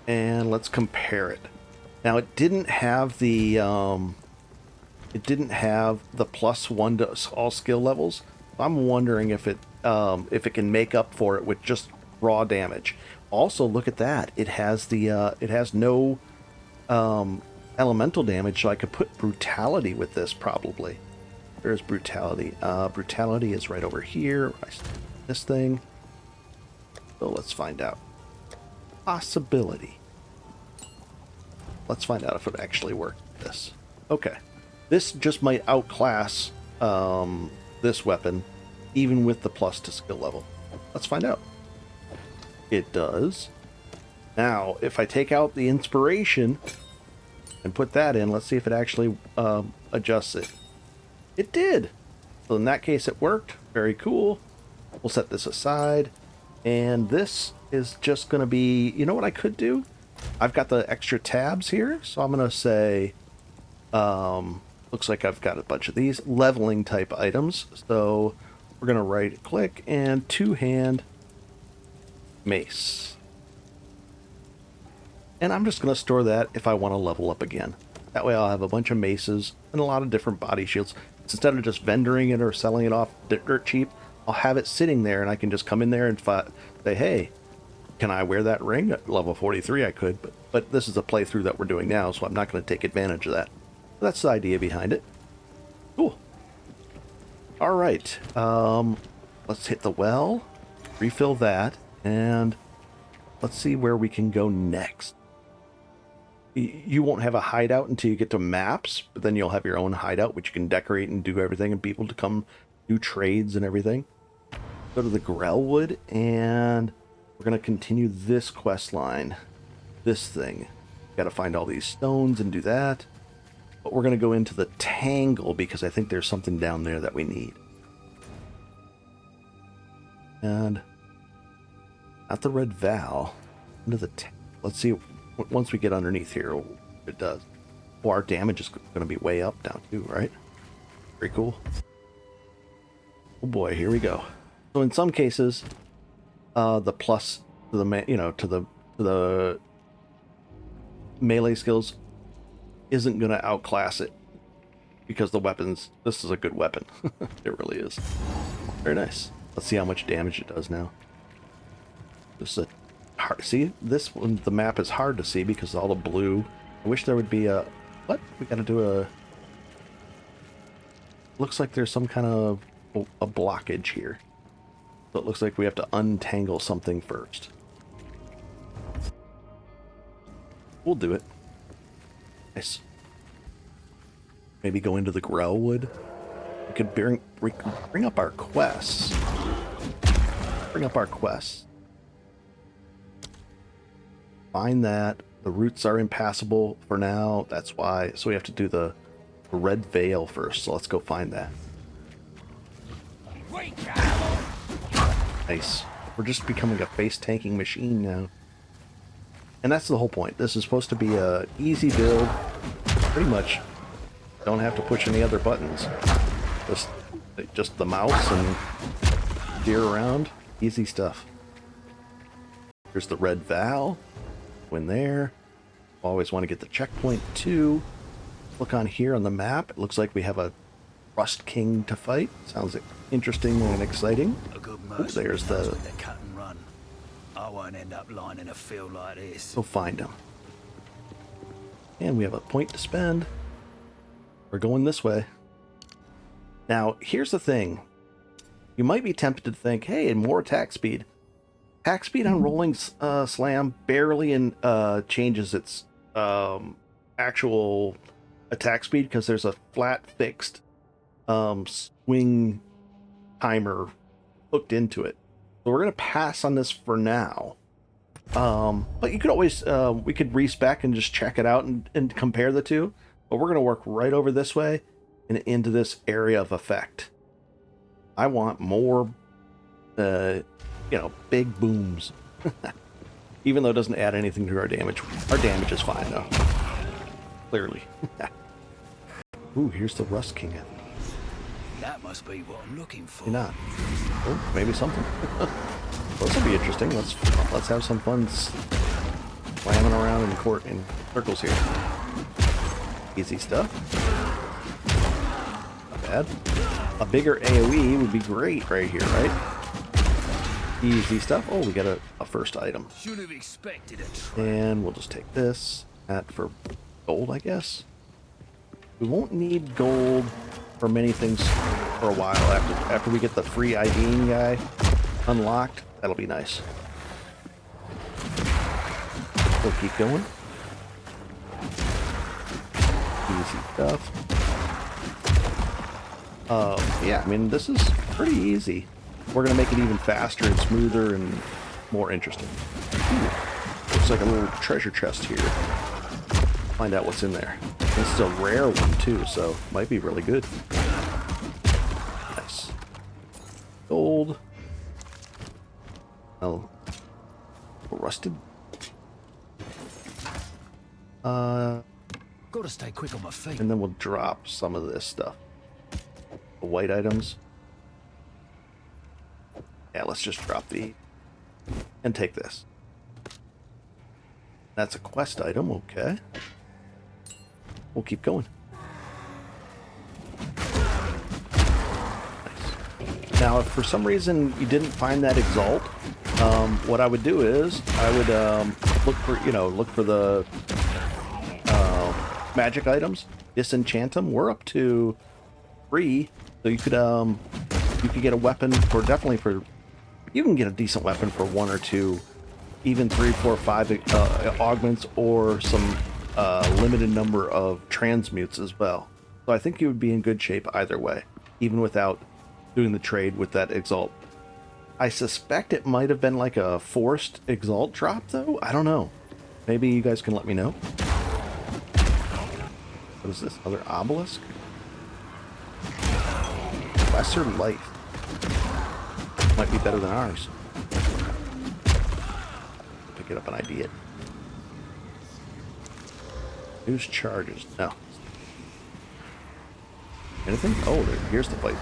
And let's compare it. Now, it didn't have the +1 to all skill levels. I'm wondering if it can make up for it with just raw damage. Also, look at that. It has the it has no elemental damage, so I could put brutality with this probably. There's brutality. Brutality is right over here. This thing. So let's find out. Possibility. Let's find out if it actually worked. This. Okay. This just might outclass this weapon, even with the plus to skill level. Let's find out. It does. Now, if I take out the inspiration and put that in, let's see if it actually adjusts it. It did. So in that case, it worked. Very cool. We'll set this aside. And this is just going to be, you know what I could do? I've got the extra tabs here. So I'm going to say, looks like I've got a bunch of these leveling type items. So we're going to right click and two-hand mace. And I'm just going to store that if I want to level up again. That way I'll have a bunch of maces and a lot of different body shields. Instead of just vendoring it or selling it off dirt cheap, I'll have it sitting there and I can just come in there and say, hey, can I wear that ring? At level 43 I could, but this is a playthrough that we're doing now, so I'm not going to take advantage of that. That's the idea behind it. Cool. All right. Let's hit the well, refill that, and let's see where we can go next. You won't have a hideout until you get to maps, but then you'll have your own hideout, which you can decorate and do everything, and people to come do trades and everything. Go to the Grellwood, and we're going to continue this quest line. This thing. Got to find all these stones and do that. But we're going to go into the Tangle, because I think there's something down there that we need. And not the Red Val. Into the let's see. Once we get underneath here, what it does. Well, our damage is going to be way up down too, right? Very cool. Oh boy, here we go. So in some cases, the plus to the to the melee skills isn't going to outclass it because the weapons. This is a good weapon. It really is. Very nice. Let's see how much damage it does now. This is a hard. See, this one, the map is hard to see because of all the blue. I wish there would be a. What? We got to do a. Looks like there's some kind of a blockage here. So it looks like we have to untangle something first. We'll do it. Nice. Maybe go into the Grellwood. We could bring up our quests. Bring up our quests. Find that. The routes are impassable for now. That's why. So we have to do the Red Veil first. So let's go find that. Nice. We're just becoming a face-tanking machine now. And that's the whole point. This is supposed to be a easy build. Pretty much don't have to push any other buttons. Just the mouse and steer around. Easy stuff. Here's the Red Val. Go in there. Always want to get the checkpoint too. Look on here on the map. It looks like we have a Rust King to fight. Sounds interesting and exciting. Ooh, there's the cut and run. I won't end up lying in a field like this. Go find him. And we have a point to spend. We're going this way. Now, here's the thing. You might be tempted to think, hey, more attack speed. Attack speed on Rolling Slam barely changes its actual attack speed because there's a flat fixed swing timer hooked into it. So we're going to pass on this for now. But you could always, we could respec and just check it out and compare the two. But we're going to work right over this way and into this area of effect. I want more, big booms. Even though it doesn't add anything to our damage. Our damage is fine, though. Clearly. Ooh, here's the Rust King. That must be what I'm looking for. Maybe not. Oh, maybe something. Well, this will be interesting. Let's have some fun slamming around in circles here. Easy stuff. Not bad. A bigger AoE would be great right here, right? Easy stuff. Oh, we got a first item. Should have expected a And we'll just take this. That for gold, I guess. We won't need gold for many things for a while after we get the free IDing guy unlocked. That'll be nice. We'll keep going. Easy stuff. Yeah, I mean, this is pretty easy. We're going to make it even faster and smoother and more interesting. Ooh, looks like a little treasure chest here. Find out what's in there. This is a rare one too, so might be really good. Nice. Gold. Oh. Rusted. Gotta stay quick on my feet. And then we'll drop some of this stuff. The white items. Yeah, let's just drop the and take this. That's a quest item, okay. We'll keep going. Nice. Now, if for some reason you didn't find that Exalt, what I would do is I would look for the magic items, disenchant them. We're up to 3, so you could get a weapon for you can get a decent weapon for 1 or 2, even 3, 4, 5 augments or some limited number of transmutes as well. So I think you would be in good shape either way, even without doing the trade with that Exalt. I suspect it might have been like a forced Exalt drop, though. I don't know. Maybe you guys can let me know. What is this? Another obelisk? Lesser life. Might be better than ours. Pick it up and ID it. Use charges. No. Anything? Oh, here's the fight.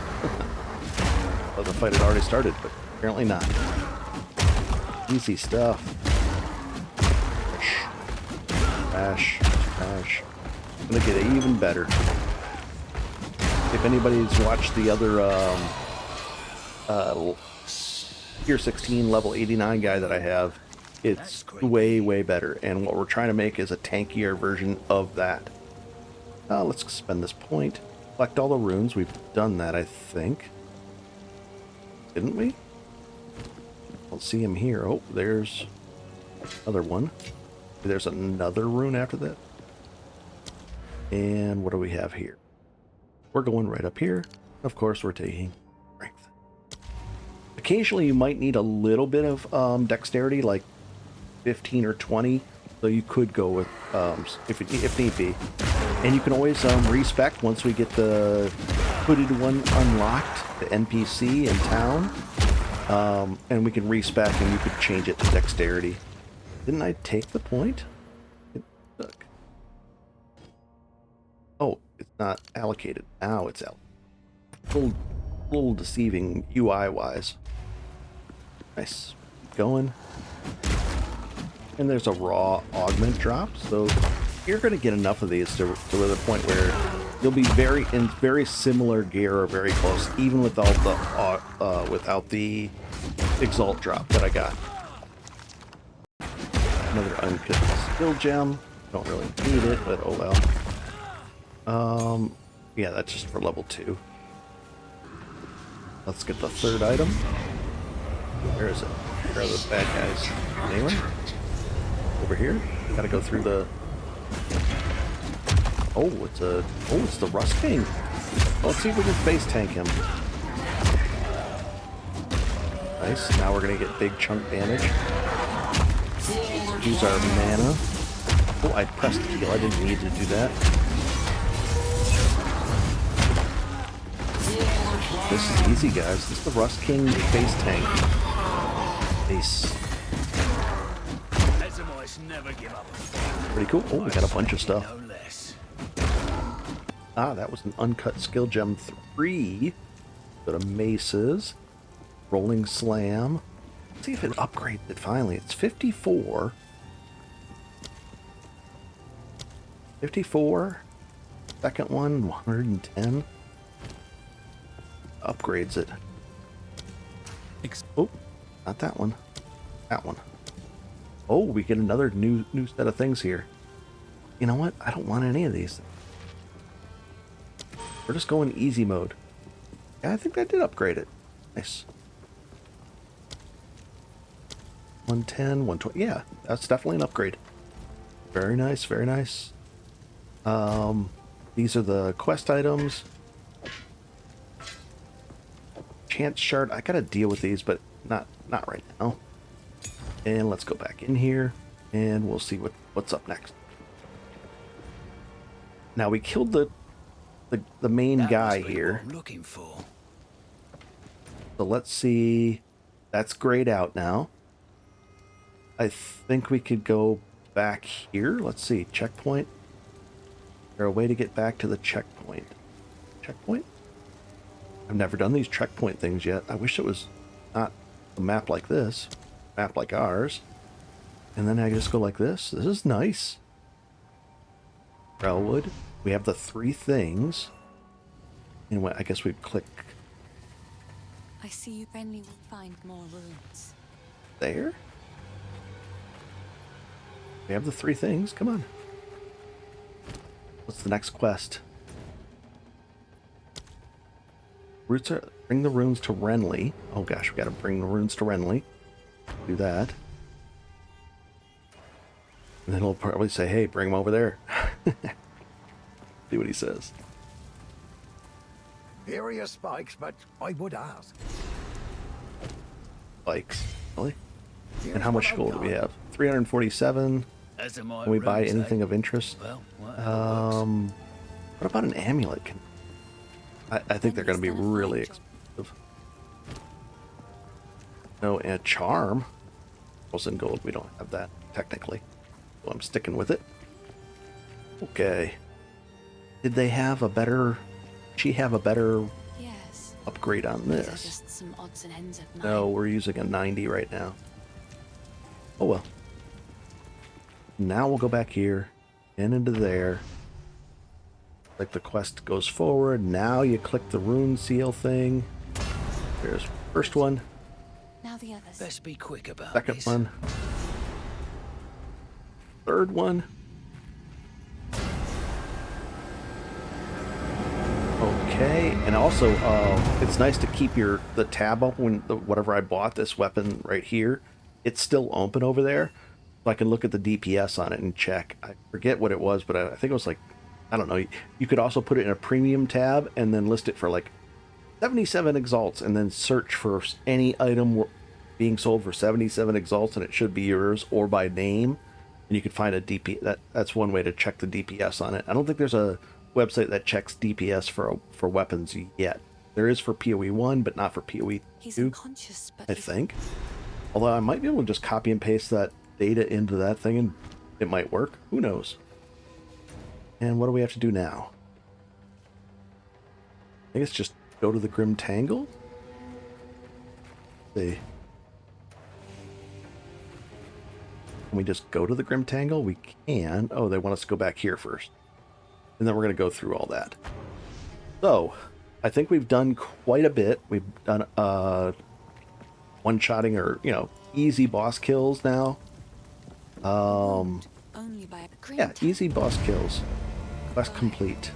Oh, the fight had already started, but apparently not. Easy stuff. Bash. Bash. Gonna get it even better. If anybody's watched the other Tier 16 level 89 guy that I have, it's way, way better. And what we're trying to make is a tankier version of that. Let's spend this point. Collect all the runes. We've done that, I think. Didn't we? I'll see him here. Oh, there's another one. There's another rune after that. And what do we have here? We're going right up here. Of course, we're taking strength. Occasionally, you might need a little bit of dexterity, like 15 or 20. So you could go with, if need be. And you can always respec once we get the hooded one unlocked, the NPC in town. And we can respec and you could change it to dexterity. Didn't I take the point? Look. Oh, it's not allocated. Now it's out. A little deceiving UI-wise. Nice. Going. And there's a raw augment drop, so you're going to get enough of these to the point where you'll be in very similar gear or very close, even without the Exalt drop that I got. Another unpicked skill gem. Don't really need it, but oh well. Yeah, that's just for level 2. Let's get the third item. Where is it? Where are the bad guys? Anyway? Over here? Gotta go through the... Oh, it's the Rust King. Let's see if we can face tank him. Nice. Now we're gonna get big chunk damage. Use our mana. Oh, I pressed heal. I didn't need to do that. This is easy, guys. This is the Rust King base tank. Base. Ezamites never give up. Pretty cool. Oh, we got a bunch of stuff. No less. Ah, that was an uncut skill gem 3. Go to maces. Rolling slam. Let's see if it upgrades it finally. It's 54. 54. Second one, 110. Upgrades it. Oh, not that one. That one. Oh, we get another new set of things here. You know what? I don't want any of these. We're just going easy mode. Yeah, I think that did upgrade it. Nice. 110, 120. Yeah, that's definitely an upgrade. Very nice, very nice. These are the quest items. Chance shard. I gotta deal with these, but not right now. And let's go back in here, and we'll see what's up next. Now we killed the main That guy must be here. what I'm looking for. So let's see. That's grayed out now. I think we could go back here. Let's see. Checkpoint. Is there a way to get back to the checkpoint? Checkpoint? I've never done these checkpoint things yet. I wish it was not a map like this. A map like ours. And then I just go like this. This is nice. Railwood. We have the 3 things. And I guess we click I see you friendly will find more runes. there. We have the 3 things. Come on. What's the next quest? Bring the runes to Renly. Oh gosh, we gotta bring the runes to Renly. Do that. And then he'll probably say, hey, bring them over there. See what he says. Here are your spikes, but I would ask. Spikes. Really? Here's And how much what I've gold do we got. have? 347. Ezamite Can we buy runes, eh? anything of interest? Well, whatever works. What about an amulet? I think they're going to be really expensive. No, and a charm. In gold, we don't have that technically. So I'm sticking with it. Okay. Did they have a better... She have a better Yes. upgrade on These are this? just some odds and ends of mine. No, we're using a 90 right now. Oh well. Now we'll go back here and into there. Like the quest goes forward. Now you click the rune seal thing. There's first one, Now the others. Let's be quick about second this. one, third one. Okay, and also it's nice to keep the tab open when whatever I bought this weapon right here, it's still open over there, so I can look at the DPS on it and check. I forget what it was, but I think it was like, I don't know. You could also put it in a premium tab and then list it for like 77 exalts, and then search for any item being sold for 77 exalts, and it should be yours, or by name, and you could find a DP. That's one way to check the DPS on it. I don't think there's a website that checks DPS for weapons yet. There is for PoE 1, but not for PoE He's 2, unconscious, but I think. Although I might be able to just copy and paste that data into that thing and it might work. Who knows? And what do we have to do now? I guess just go to the Grim Tangle? Let's see. Can we just go to the Grim Tangle? We can. Oh, they want us to go back here first. And then we're going to go through all that. So, I think we've done quite a bit. We've done one-shotting or, easy boss kills now. only by a green Yeah, easy boss kills. Quest complete.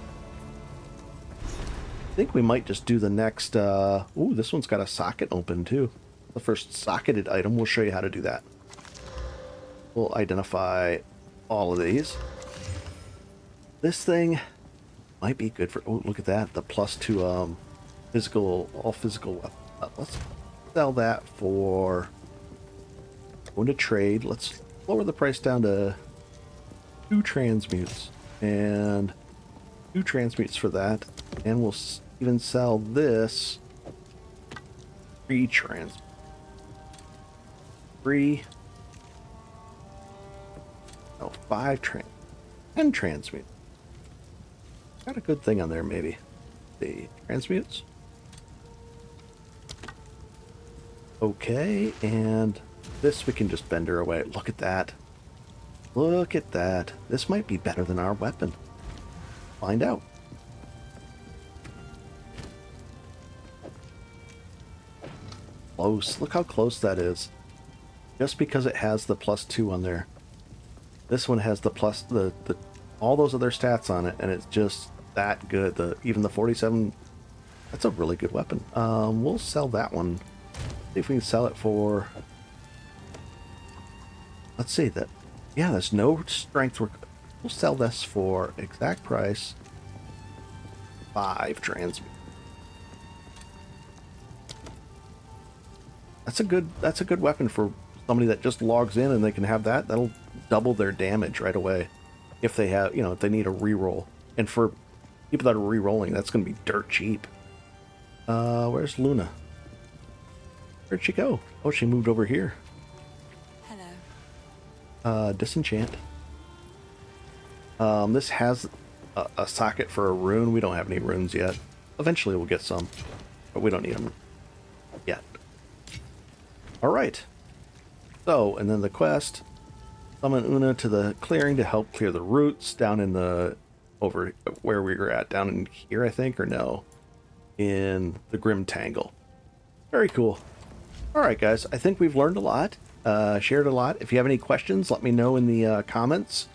I think we might just do the next... Ooh, this one's got a socket open, too. The first socketed item. We'll show you how to do that. We'll identify all of these. This thing might be good for... Oh, look at that. The +2 physical... All physical... let's sell that for... Going to trade. Let's lower the price down to 2 transmutes. And 2 transmutes for that. And we'll even sell this. 3 trans. 3. No, 5 trans. 10 transmute. Got a good thing on there, maybe. The transmutes. Okay, and this we can just bend her away. Look at that. Look at that. This might be better than our weapon. Find out. Close. Look how close that is. Just because it has the +2 on there. This one has the plus the all those other stats on it, and it's just that good. Even the 47. That's a really good weapon. We'll sell that one. See if we can sell it for. Let's see that. Yeah, there's no strength. We'll sell this for exact price. 5 transmute. That's a good weapon for somebody that just logs in and they can have that. That'll double their damage right away if they have, if they need a reroll. And for people that are re-rolling, that's going to be dirt cheap. Where's Luna? Where'd she go? Oh, she moved over here. Hello. Disenchant. This has a socket for a rune. We don't have any runes yet. Eventually we'll get some, but we don't need them yet. Alright. So, and then the quest. Summon Una to the clearing to help clear the roots down in the... over where we were at. Down in here, I think, or no? In the Grim Tangle. Very cool. Alright, guys. I think we've learned a lot. Shared a lot. If you have any questions, let me know in the comments.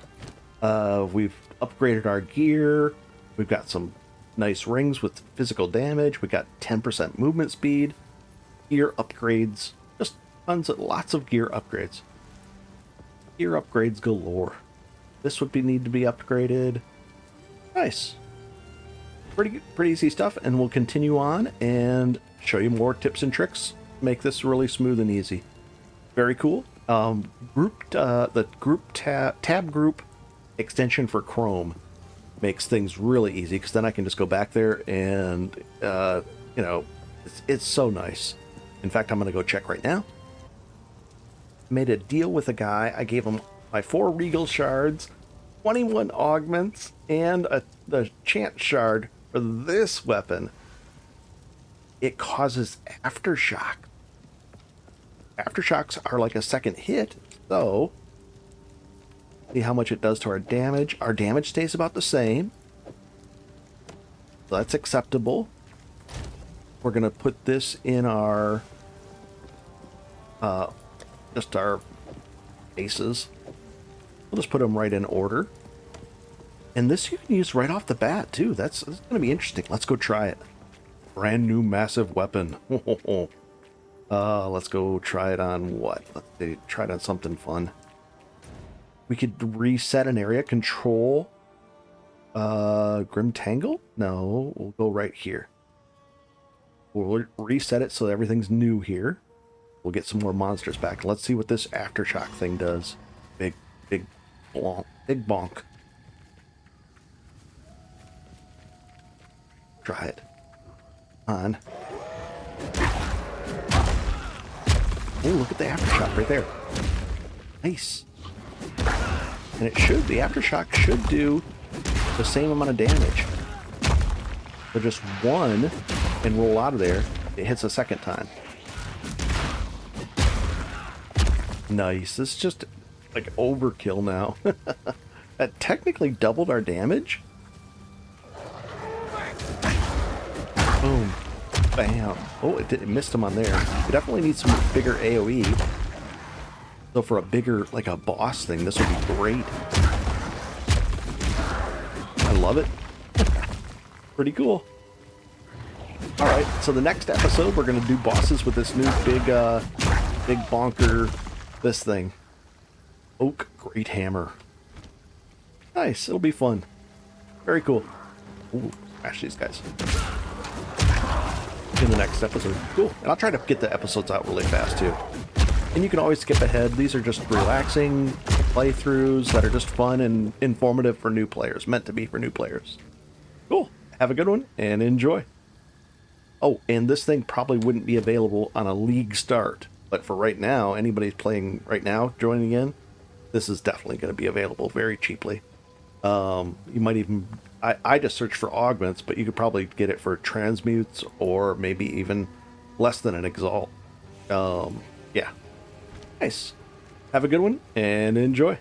We've upgraded our gear. We've got some nice rings with physical damage. We got 10% movement speed. Gear upgrades. Just lots of gear upgrades. Gear upgrades galore. This would need to be upgraded. Nice. Pretty easy stuff, and we'll continue on and show you more tips and tricks. Make this really smooth and easy. Very cool. The group tab group extension for Chrome makes things really easy, because then I can just go back there and it's so nice. In fact, I'm going to go check right now. Made a deal with a guy. I gave him my 4 Regal shards, 21 augments, and the chant shard for this weapon. It causes aftershock. Aftershocks are like a second hit, so see how much it does to our damage. Our damage stays about the same, so that's acceptable. We're gonna put this in our just our bases. We'll just put them right in order, and this you can use right off the bat too. That's gonna be interesting. Let's go try it. Brand new massive weapon. Let's go try it on what? Let's see, try it on something fun. We could reset an area, control Grim Tangle? No, we'll go right here. We'll reset it so everything's new here. We'll get some more monsters back. Let's see what this aftershock thing does. Big bonk. Try it. On. Oh, look at the aftershock right there. Nice. And the aftershock should do the same amount of damage. So just one and roll out of there, it hits a second time. Nice. This is just like overkill now. That technically doubled our damage. Boom. Bam. Oh, it missed him on there. We definitely need some bigger AoE. So for a bigger, like a boss thing, this would be great. I love it. Pretty cool. Alright, so the next episode, we're going to do bosses with this new big bonker, this thing. Oak Great Hammer. Nice, it'll be fun. Very cool. Ooh, smash these guys. In the next episode. Cool. And I'll try to get the episodes out really fast too. And you can always skip ahead. These are just relaxing playthroughs that are just fun and informative for new players. Meant to be for new players. Cool. Have a good one and enjoy. Oh, and this thing probably wouldn't be available on a league start. But for right now, anybody playing right now, joining in, this is definitely going to be available very cheaply. You might even... I just searched for augments, but you could probably get it for transmutes or maybe even less than an exalt. Yeah. Nice. Have a good one and enjoy.